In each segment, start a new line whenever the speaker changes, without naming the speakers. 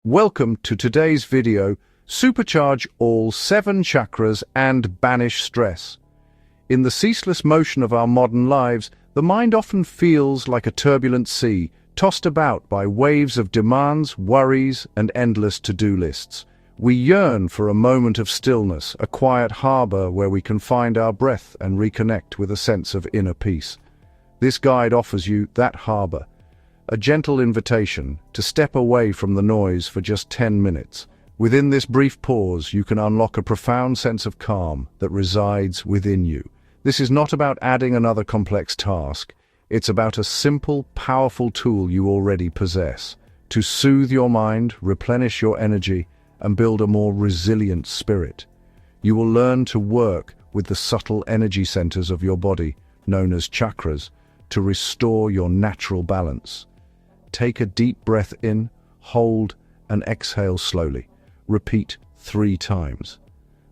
Welcome to today's video, Supercharge all 7 chakras and banish stress. In the ceaseless motion of our modern lives, the mind often feels like a turbulent sea, tossed about by waves of demands, worries, and endless to-do lists. We yearn for a moment of stillness, a quiet harbor where we can find our breath and reconnect with a sense of inner peace. This guide offers you that harbor, a gentle invitation to step away from the noise for just 10 minutes. Within this brief pause, you can unlock a profound sense of calm that resides within you. This is not about adding another complex task. It's about a simple, powerful tool you already possess to soothe your mind, replenish your energy, and build a more resilient spirit. You will learn to work with the subtle energy centers of your body, known as chakras, to restore your natural balance. Take a deep breath in, hold, and exhale slowly. Repeat 3 times.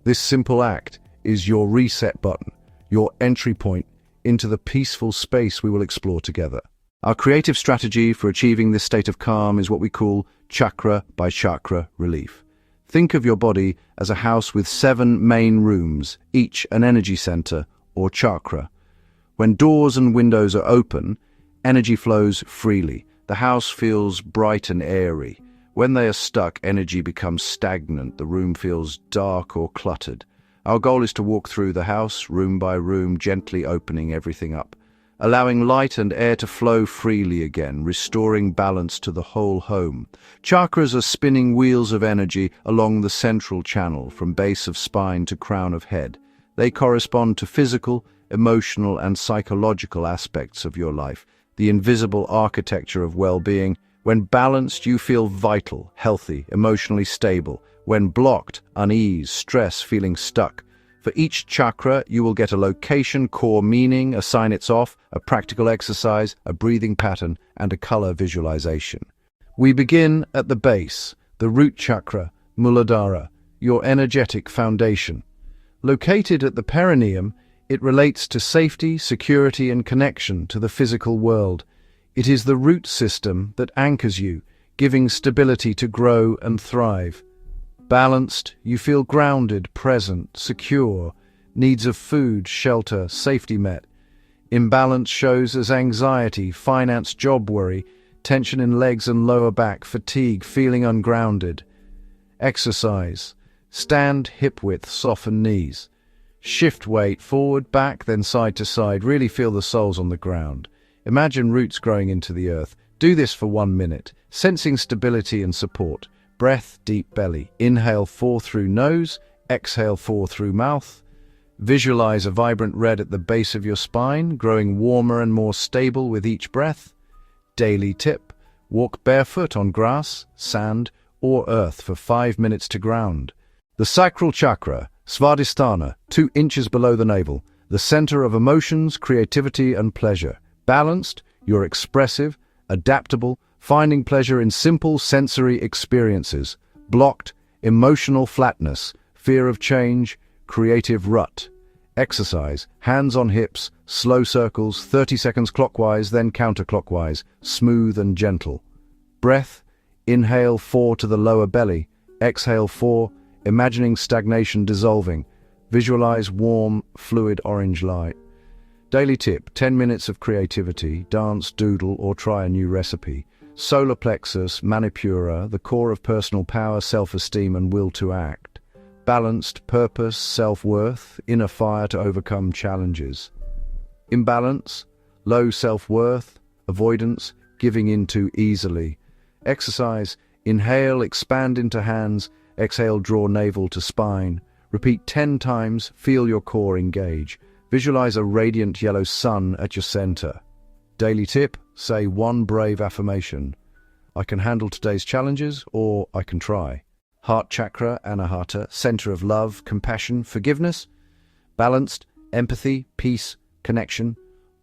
This simple act is your reset button, your entry point into the peaceful space we will explore together. Our creative strategy for achieving this state of calm is what we call chakra by chakra relief. Think of your body as a house with 7 main rooms, each an energy center or chakra. When doors and windows are open, energy flows freely. The house feels bright and airy. When they are stuck, energy becomes stagnant. The room feels dark or cluttered. Our goal is to walk through the house, room by room, gently opening everything up, allowing light and air to flow freely again, restoring balance to the whole home. Chakras are spinning wheels of energy along the central channel, from base of spine to crown of head. They correspond to physical, emotional, and psychological aspects of your life, the invisible architecture of well-being. When balanced, you feel vital, healthy, emotionally stable. When blocked, unease, stress, feeling stuck. For each chakra, you will get a location, core meaning, a sign it's off, a practical exercise, a breathing pattern, and a color visualization. We begin at the base, the root chakra, Muladhara, your energetic foundation. Located at the perineum, it relates to safety, security, and connection to the physical world. It is the root system that anchors you, giving stability to grow and thrive. Balanced, you feel grounded, present, secure, needs of food, shelter, safety met. Imbalance shows as anxiety, finance, job worry, tension in legs and lower back, fatigue, feeling ungrounded. Exercise. Stand hip width, soften knees. Shift weight forward, back, then side to side. Really feel the soles on the ground. Imagine roots growing into the earth. Do this for 1 minute, sensing stability and support. Breath, deep belly. Inhale 4 through nose, exhale 4 through mouth. Visualize a vibrant red at the base of your spine, growing warmer and more stable with each breath. Daily tip: walk barefoot on grass, sand, or earth for 5 minutes to ground. The sacral chakra, Svadhisthana, 2 inches below the navel, the center of emotions, creativity, and pleasure. Balanced, you're expressive, adaptable, finding pleasure in simple sensory experiences. Blocked, emotional flatness, fear of change, creative rut. Exercise, hands on hips, slow circles, 30 seconds clockwise, then counterclockwise, smooth and gentle. Breath, inhale 4 to the lower belly, exhale 4, imagining stagnation dissolving. Visualize warm, fluid orange light. Daily tip: 10 minutes of creativity, dance, doodle, or try a new recipe. Solar plexus, manipura, the core of personal power, self-esteem, and will to act. Balanced, purpose, self-worth, inner fire to overcome challenges. Imbalance, low self-worth, avoidance, giving in too easily. Exercise, inhale, expand into hands, exhale, draw navel to spine. Repeat 10 times, feel your core engage. Visualize a radiant yellow sun at your center. Daily tip: say 1 brave affirmation. I can handle today's challenges, or I can try. Heart chakra, Anahata, center of love, compassion, forgiveness. Balanced, empathy, peace, connection.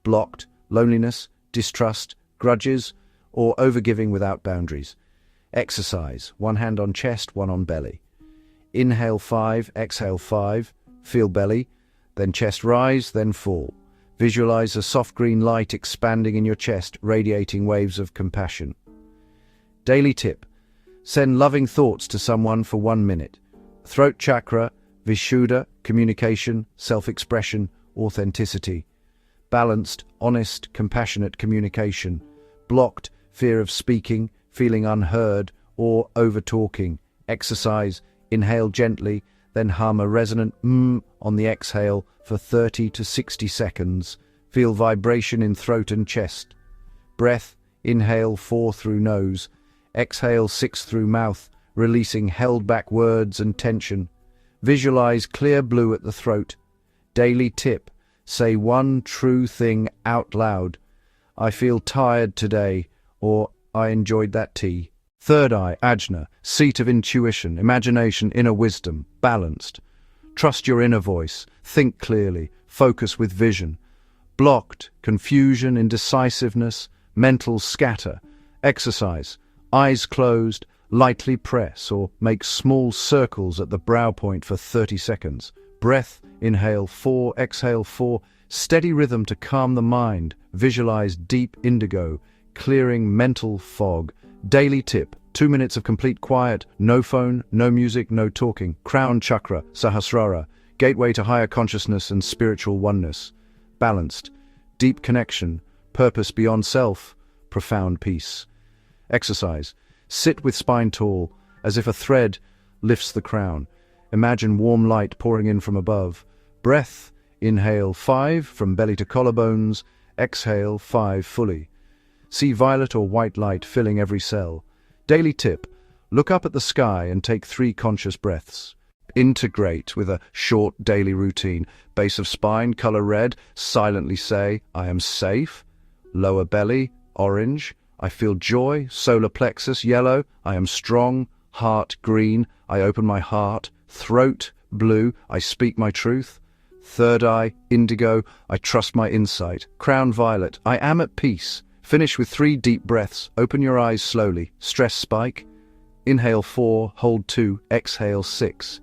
Blocked, loneliness, distrust, grudges, or overgiving without boundaries. Exercise, 1 hand on chest, 1 on belly. Inhale 5, exhale 5, feel belly, then chest rise, then fall. Visualize a soft green light expanding in your chest, radiating waves of compassion. Daily tip: Send loving thoughts to someone for 1 minute. Throat chakra, Vishuddha, communication, self-expression, authenticity. Balanced, honest, compassionate communication. Blocked, fear of speaking, feeling unheard, or over-talking. Exercise, inhale gently, then hum a resonant on the exhale for 30 to 60 seconds. Feel vibration in throat and chest. Breath, inhale 4 through nose, exhale 6 through mouth, releasing held back words and tension. Visualize clear blue at the throat. Daily tip, say one true thing out loud. I feel tired today, or I enjoyed that tea. Third eye, ajna, seat of intuition, imagination, inner wisdom, balanced. Trust your inner voice, think clearly, focus with vision. Blocked, confusion, indecisiveness, mental scatter. Exercise, eyes closed, lightly press or make small circles at the brow point for 30 seconds. Breath, inhale 4, exhale 4, steady rhythm to calm the mind. Visualize deep indigo, clearing mental fog. Daily tip, 2 minutes of complete quiet, no phone, no music, no talking. Crown chakra, Sahasrara, gateway to higher consciousness and spiritual oneness. Balanced, deep connection, purpose beyond self, profound peace. Exercise, sit with spine tall, as if a thread lifts the crown. Imagine warm light pouring in from above. Breath, inhale 5 from belly to collarbones, exhale 5 fully. See violet or white light filling every cell. Daily tip, look up at the sky and take 3 conscious breaths. Integrate with a short daily routine. Base of spine, color red, silently say, I am safe. Lower belly, orange, I feel joy. Solar plexus, yellow, I am strong. Heart, green, I open my heart. Throat, blue, I speak my truth. Third eye, indigo, I trust my insight. Crown violet, I am at peace. Finish with 3 deep breaths. Open your eyes slowly. Stress spike. Inhale 4, hold 2, exhale 6.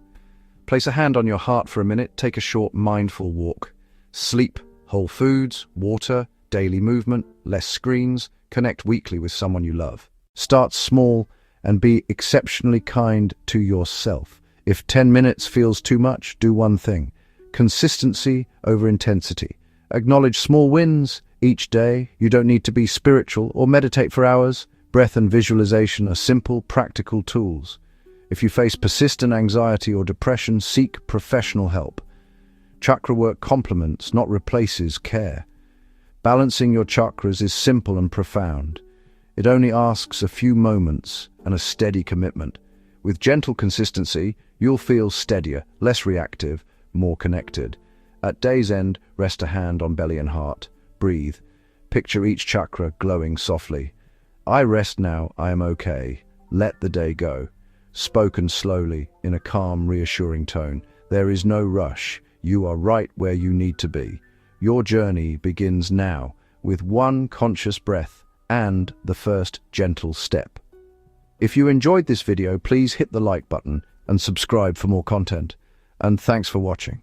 Place a hand on your heart for a minute. Take a short mindful walk. Sleep, whole foods, water, daily movement, less screens. Connect weekly with someone you love. Start small and be exceptionally kind to yourself. If 10 minutes feels too much, do one thing. Consistency over intensity. Acknowledge small wins each day. You don't need to be spiritual or meditate for hours. Breath and visualization are simple, practical tools. If you face persistent anxiety or depression, seek professional help. Chakra work complements, not replaces, care. Balancing your chakras is simple and profound. It only asks a few moments and a steady commitment. With gentle consistency, you'll feel steadier, less reactive, more connected. At day's end, rest a hand on belly and heart. Breathe. Picture each chakra glowing softly. I rest now, I am okay. Let the day go. Spoken slowly, in a calm, reassuring tone. There is no rush. You are right where you need to be. Your journey begins now, with 1 conscious breath and the first gentle step. If you enjoyed this video, please hit the like button and subscribe for more content. And thanks for watching.